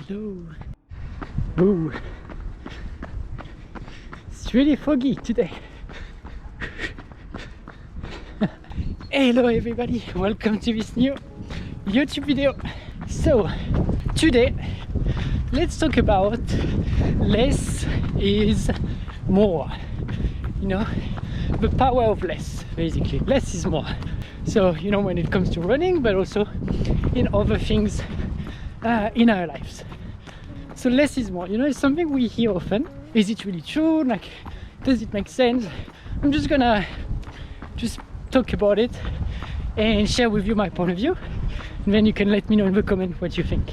Hello. Ooh. It's really foggy today. Hello everybody, welcome to this new YouTube video. So today let's talk about less is more. You know, the power of less, basically. Less is more. So, you know, when it comes to running, but also in other things in our lives. So less is more, you know, it's something we hear often. Is it really true? Like, does it make sense? I'm just gonna talk about it and share with you my point of view, and then you can let me know in the comment what you think.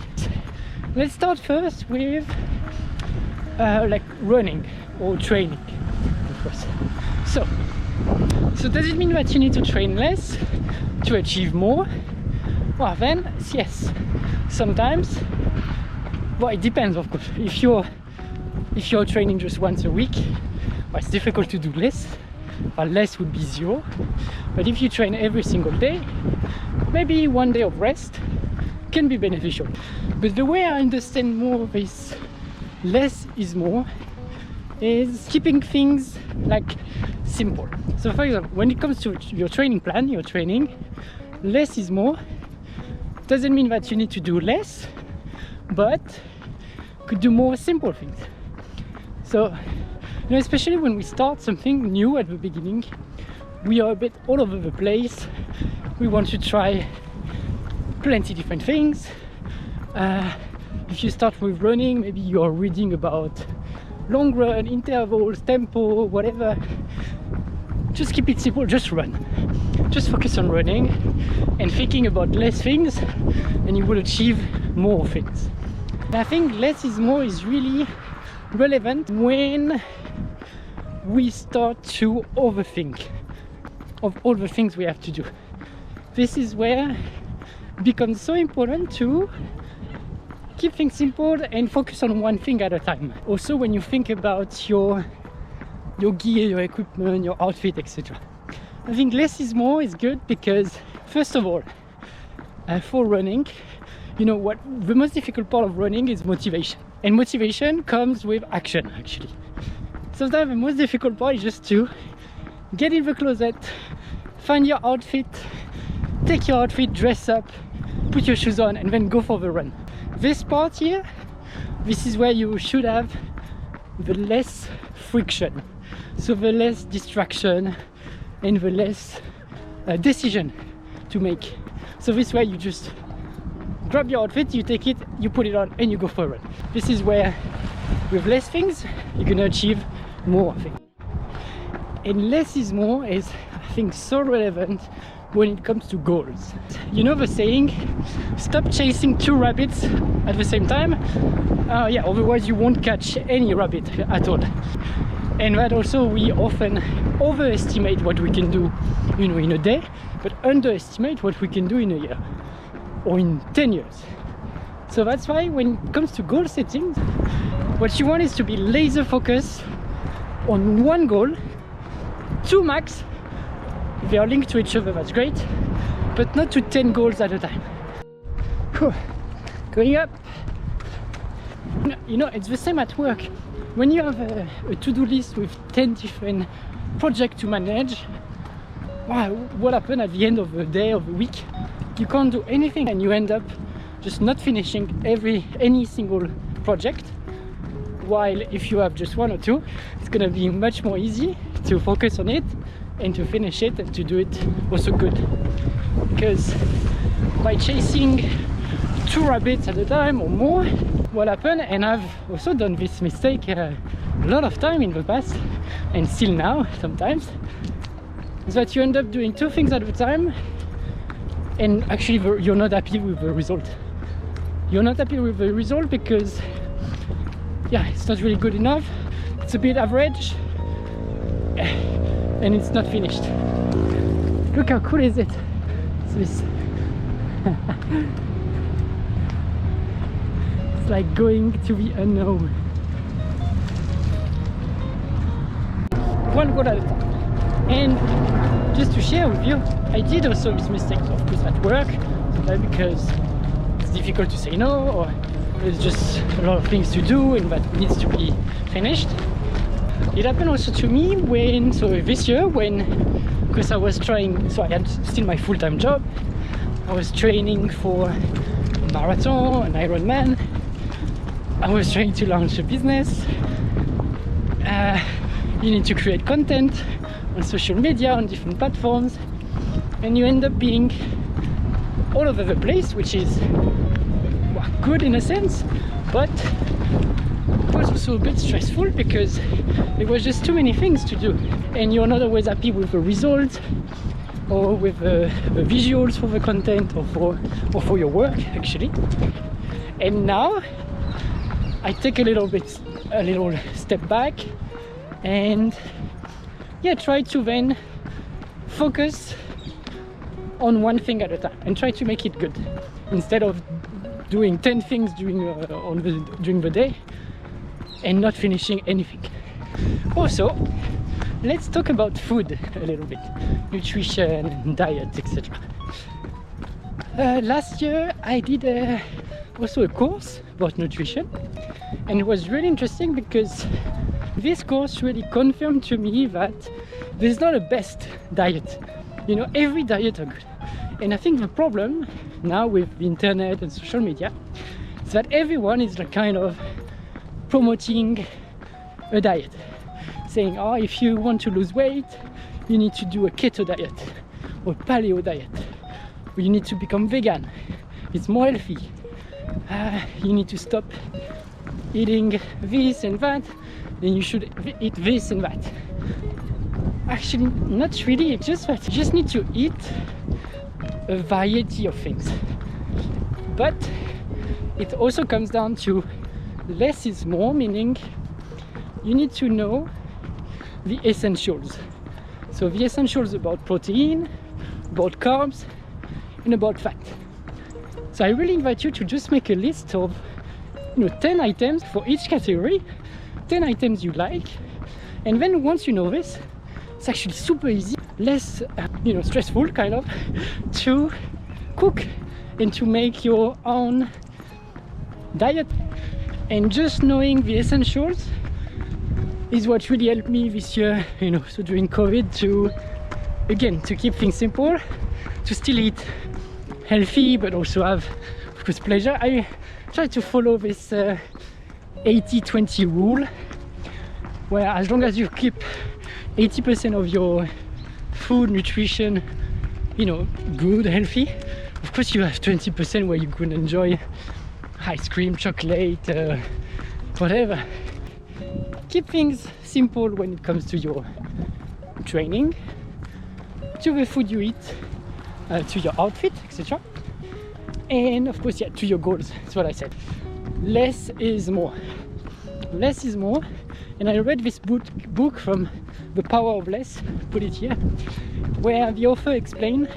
Let's start first with like running or training, of course. So does it mean that you need to train less to achieve more? Well, then yes, sometimes. Well, it depends, of course. If you're training just once a week, well, it's difficult to do less. Well, less would be zero. But if you train every single day, maybe one day of rest can be beneficial. But the way I understand more this less is more is keeping things like simple. So for example, when it comes to your training plan, your training, less is more doesn't mean that you need to do less, but could do more simple things. So, you know, especially when we start something new at the beginning, we are a bit all over the place. We want to try plenty different things. If you start with running, maybe you're reading about long run, intervals, tempo, whatever. Just keep it simple, just run. Just focus on running and thinking about less things, and you will achieve more things. And I think less is more is really relevant when we start to overthink of all the things we have to do. This is where it becomes so important to keep things simple and focus on one thing at a time. Also, when you think about your gear, your equipment, your outfit, etc. I think less is more is good because, first of all, for running, you know what, the most difficult part of running is motivation. And motivation comes with action, actually. Sometimes the most difficult part is just to get in the closet, find your outfit, take your outfit, dress up, put your shoes on, and then go for the run. This part here, this is where you should have the less friction. So the less distraction and the less decision to make. So this way you just grab your outfit, you take it, you put it on, and you go for a run. This is where with less things you're gonna achieve more things. And less is more is, I think, so relevant when it comes to goals. You know the saying, stop chasing two rabbits at the same time? Yeah, otherwise you won't catch any rabbit at all. And that also, we often overestimate what we can do, you know, in a day, but underestimate what we can do in a year or in 10 years. So that's why when it comes to goal setting, what you want is to be laser focused on one goal, two max. If they are linked to each other, that's great, but not to 10 goals at a time. Whew. Going up. You know, it's the same at work. When you have a to-do list with 10 different projects to manage, wow, what happens at the end of the day, of the week? You can't do anything, and you end up just not finishing any single project. While if you have just one or two, it's gonna be much more easy to focus on it and to finish it and to do it also good. Because by chasing two rabbits at a time or more, what happened, and I've also done this mistake a lot of time in the past, and still now sometimes, is that you end up doing two things at a time, and actually you're not happy with the result. You're not happy with the result because, yeah, it's not really good enough, it's a bit average, and it's not finished. Look how cool is it? It's this. It's like going to the unknown. One goal at a time. And just to share with you, I did also this mistake, of course, at work, sometimes because it's difficult to say no, or there's just a lot of things to do and that needs to be finished. It happened also to me when, so this year, when, because I was trying, so I had still my full-time job, I was training for a marathon, an Ironman, I was trying to launch a business. You need to create content on social media, on different platforms, and you end up being all over the place, which is, well, good in a sense, but it was also a bit stressful because there was just too many things to do, and you're not always happy with the result or with the visuals for the content or for your work actually. And now I take a little step back and yeah, try to then focus on one thing at a time and try to make it good instead of doing 10 things during the day and not finishing anything. Also, let's talk about food a little bit, nutrition, diet, etc. Last year I did also a course about nutrition, and it was really interesting because this course really confirmed to me that there's not a best diet. You know, every diet are good. And I think the problem now with the internet and social media is that everyone is like kind of promoting a diet, saying, oh, if you want to lose weight, you need to do a keto diet or paleo diet, or you need to become vegan, it's more healthy, you need to stop eating this and that, then you should eat this and that. Actually, not really, it's just that you just need to eat a variety of things. But it also comes down to less is more, meaning you need to know the essentials. So the essentials about protein, about carbs, and about fat. So I really invite you to just make a list of 10 items for each category, 10 items you like, and then once you know this, it's actually super easy, less stressful kind of, to cook and to make your own diet. And just knowing the essentials is what really helped me this year, so during COVID, to keep things simple, to still eat healthy but also have, of course, pleasure. I try to follow this 80-20 rule, where as long as you keep 80% of your food, nutrition, good, healthy, of course you have 20% where you could enjoy ice cream, chocolate, whatever. Keep things simple when it comes to your training, to the food you eat, to your outfit, etc. And of course, yeah, to your goals. That's what I said. Less is more. Less is more. And I read this book from The Power of Less, put it here, where the author explained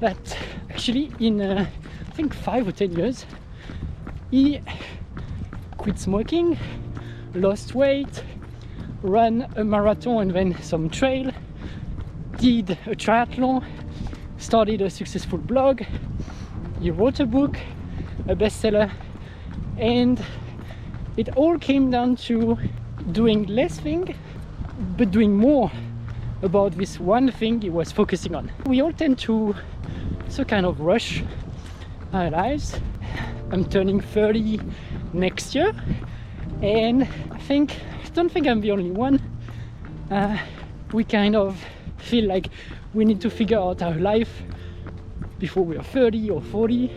that actually in I think 5 or 10 years he quit smoking, lost weight, ran a marathon and then some trail, did a triathlon, started a successful blog, he wrote a book, a bestseller, and it all came down to doing less thing but doing more about this one thing he was focusing on. We all tend to kind of rush our lives. I'm turning 30 next year, and I don't think I'm the only one. We kind of feel like we need to figure out our life before we are 30 or 40,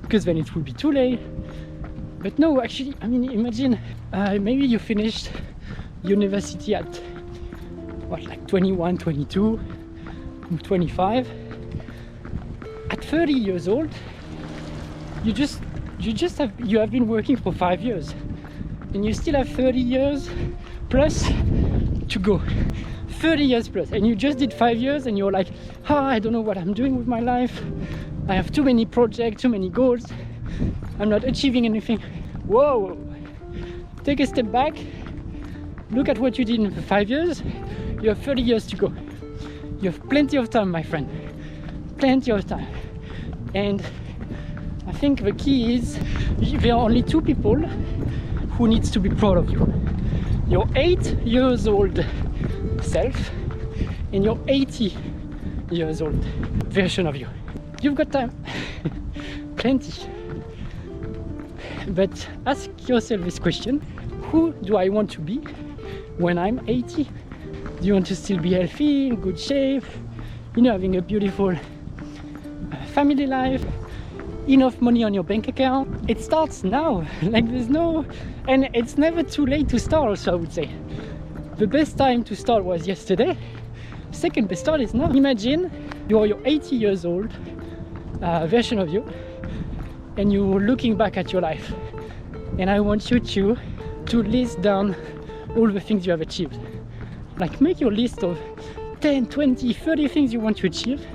because then it will be too late. But no, actually, I mean, imagine maybe you finished university at what, like 21, 22, 25. At 30 years old, you have been working for 5 years, and you still have 30 years plus to go. 30 years plus, and you just did 5 years, and you're like, I don't know what I'm doing with my life. I have too many projects, too many goals. I'm not achieving anything. Whoa! Take a step back. Look at what you did in 5 years. You have 30 years to go. You have plenty of time, my friend. Plenty of time. And I think the key is there are only two people who needs to be proud of you. Your 8 years old self and your 80 years old version of you. You've got time, plenty. But ask yourself this question: who do I want to be when I'm 80? Do you want to still be healthy, in good shape, you know, having a beautiful family life, enough money on your bank account? It starts now. Like, there's no, and it's never too late to start also, I would say. The best time to start was yesterday. Second best start is now. Imagine you're your 80 years old version of you, and you're looking back at your life, and I want you to list down all the things you have achieved. Like, make your list of 10, 20, 30 things you want to achieve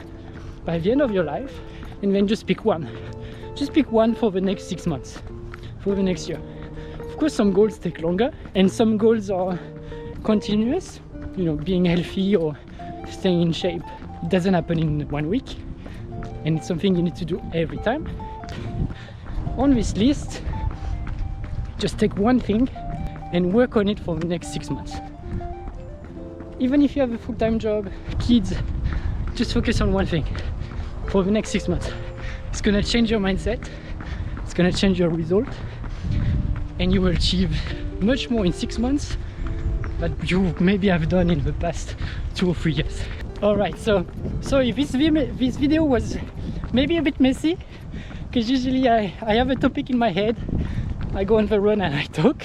by the end of your life, and then just pick one. Just pick one for the next 6 months, for the next year. Of course, some goals take longer, and some goals are continuous, you know, being healthy or staying in shape. It doesn't happen in 1 week, and it's something you need to do every time. On this list, just take one thing and work on it for the next 6 months. Even if you have a full-time job, kids, just focus on one thing for the next 6 months. It's gonna change your mindset, it's gonna change your result, and you will achieve much more in 6 months that you maybe have done in the past 2 or 3 years. Alright, so sorry, this video was maybe a bit messy, because usually I have a topic in my head, I go on the run and I talk.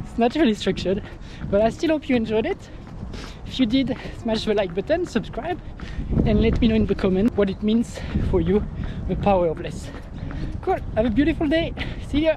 It's not really structured, but I still hope you enjoyed it. If you did, smash the like button, subscribe, and let me know in the comments what it means for you, the power of less. Cool, have a beautiful day, see ya!